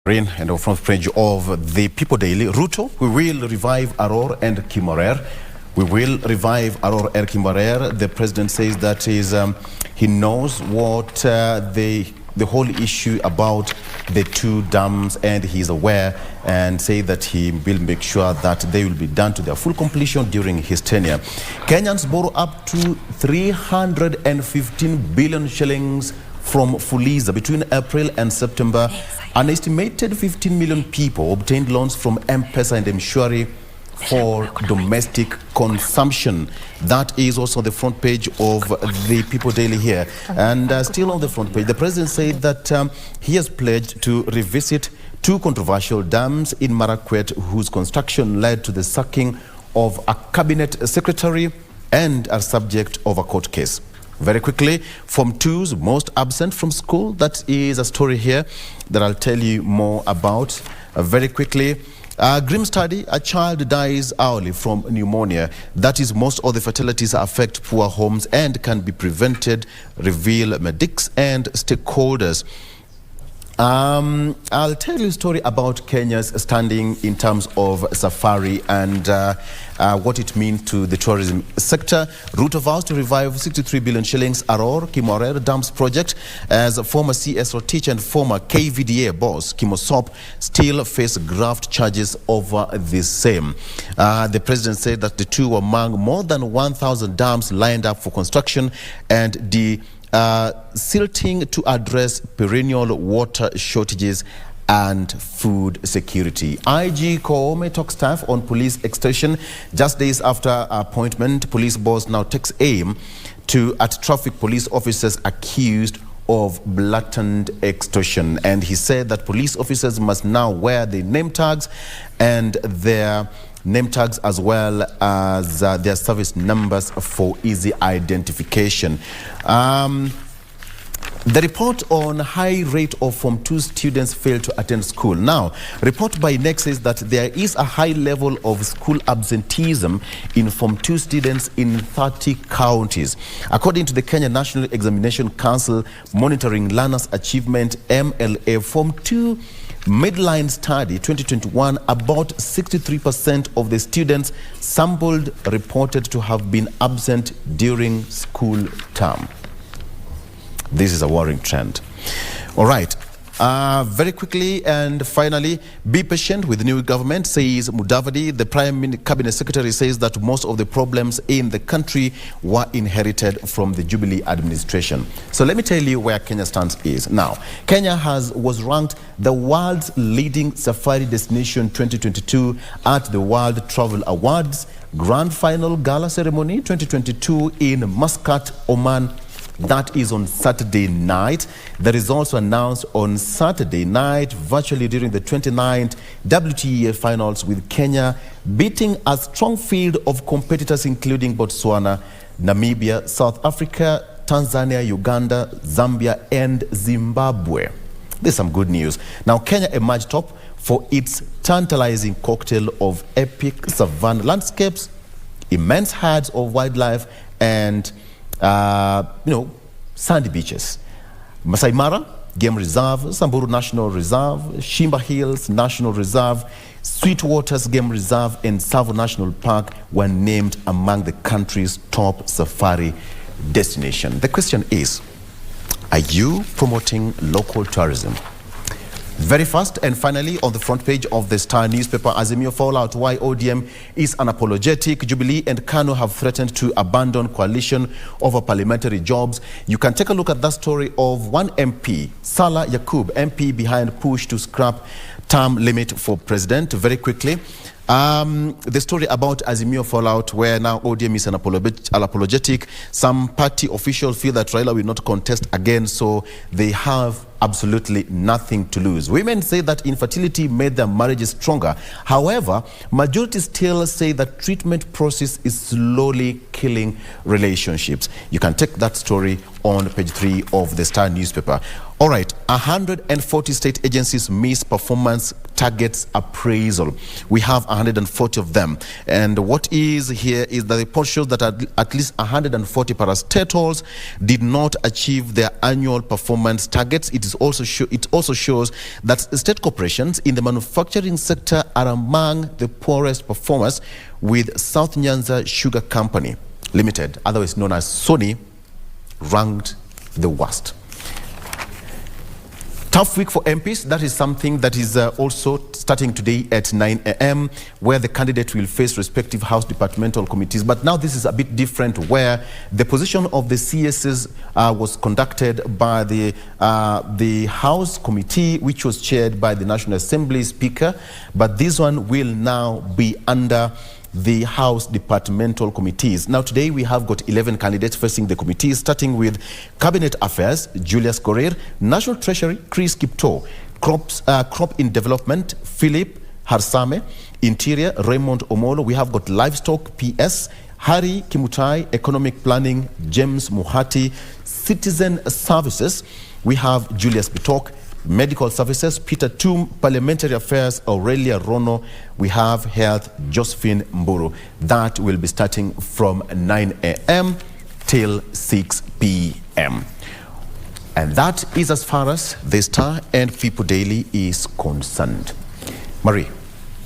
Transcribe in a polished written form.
And our front page of the People Daily, Ruto, we will revive Arror and Kimwarer. We will revive Arror and Kimwarer. The president says that he knows what the whole issue about the two dams, and he's aware, and say that he will make sure that they will be done to their full completion during his tenure. Kenyans borrow up to 315 billion shillings from Fuliza between April and September. An estimated 15 million people obtained loans from M-Pesa and Mshwari for domestic consumption. That is also the front page of the People Daily here. And still on the front page, the president said that he has pledged to revisit two controversial dams in Marakwet, whose construction led to the sacking of a cabinet secretary and are subject of a court case. Very quickly, Form 2s most absent from school. That is a story here that I'll tell you more about. Very quickly, grim study, a child dies hourly from pneumonia. That is, most of the fatalities affect poor homes and can be prevented, reveal medics and stakeholders. I'll tell you a story about Kenya's standing in terms of safari and what it means to the tourism sector. Ruto vows to revive 63 billion shillings Arror Kimwarer Dams project, as a former CSO teacher and former KVDA boss Kimosop still face graft charges over the same. The president said that the two were among more than 1,000 dams lined up for construction, and the silting to address perennial water shortages and food security. IG Koome talks staff on police extortion. Just days after appointment, police boss now takes aim at traffic police officers accused of blatant extortion. And he said that police officers must now wear the name tags and their name tags as well as their service numbers for easy identification. The report on high rate of Form 2 students fail to attend school. Now, report by NEC says that there is a high level of school absenteeism in Form 2 students in 30 counties. According to the Kenya National Examination Council Monitoring Learners Achievement MLA Form 2 Midline Study 2021, about 63% of the students sampled reported to have been absent during school term. This is a worrying trend. All right. Very quickly and finally, be patient with the new government, says Mudavadi. The Prime Cabinet Secretary says that most of the problems in the country were inherited from the Jubilee administration. So let me tell you where Kenya stands is. Now, Kenya was ranked the world's leading safari destination 2022 at the World Travel Awards Grand Final Gala Ceremony 2022 in Muscat, Oman. That is on Saturday night. The results were announced on Saturday night, virtually during the 29th WTA finals, with Kenya beating a strong field of competitors including Botswana, Namibia, South Africa, Tanzania, Uganda, Zambia, and Zimbabwe. There's some good news. Now, Kenya emerged top for its tantalizing cocktail of epic savanna landscapes, immense herds of wildlife, and sandy beaches. Masai Mara Game Reserve, Samburu National Reserve, Shimba Hills National Reserve, Sweetwaters Game Reserve, and Tsavo National Park were named among the country's top safari destination. The question is, are you promoting local tourism? Very fast and finally, on the front page of the Star newspaper, Azimio fallout, why ODM is unapologetic. Jubilee and KANU have threatened to abandon coalition over parliamentary jobs. You can take a look at that story of one MP, Salah Yakub, MP behind push to scrap term limit for president. Very quickly, the story about Azimio fallout, where now ODM is unapologetic. Some party officials feel that Raila will not contest again, so they have absolutely nothing to lose. Women say that infertility made their marriages stronger. However, majority still say that treatment process is slowly killing relationships. You can take that story on page 3 of the Star newspaper. All right, 140 state agencies miss performance targets appraisal. We have 140 of them. And what is here is that the report shows that at least 140 parastatals did not achieve their annual performance targets. It also shows that state corporations in the manufacturing sector are among the poorest performers, with South Nyanza Sugar Company Limited, otherwise known as Sony, ranked the worst. Tough week for MPs. That is something that is also starting today at 9 a.m. where the candidate will face respective House departmental committees. But now this is a bit different, where the position of the CSs was conducted by the House committee, which was chaired by the National Assembly Speaker. But this one will now be under the House departmental committees. Now today we have got 11 candidates facing the committees, starting with Cabinet Affairs, Julius Korir; National Treasury, Chris Kipto; Crop in Development, Philip Harsame; Interior, Raymond Omolo. We have got Livestock, PS, Hari Kimutai; Economic Planning, James Muhati; Citizen Services, we have Julius Bitok; Medical Services, Peter Tum; Parliamentary Affairs, Aurelia Rono; we have Health, Josephine Mburu. That will be starting from 9 a.m. till 6 p.m. And that is as far as the Star and People Daily is concerned. Marie.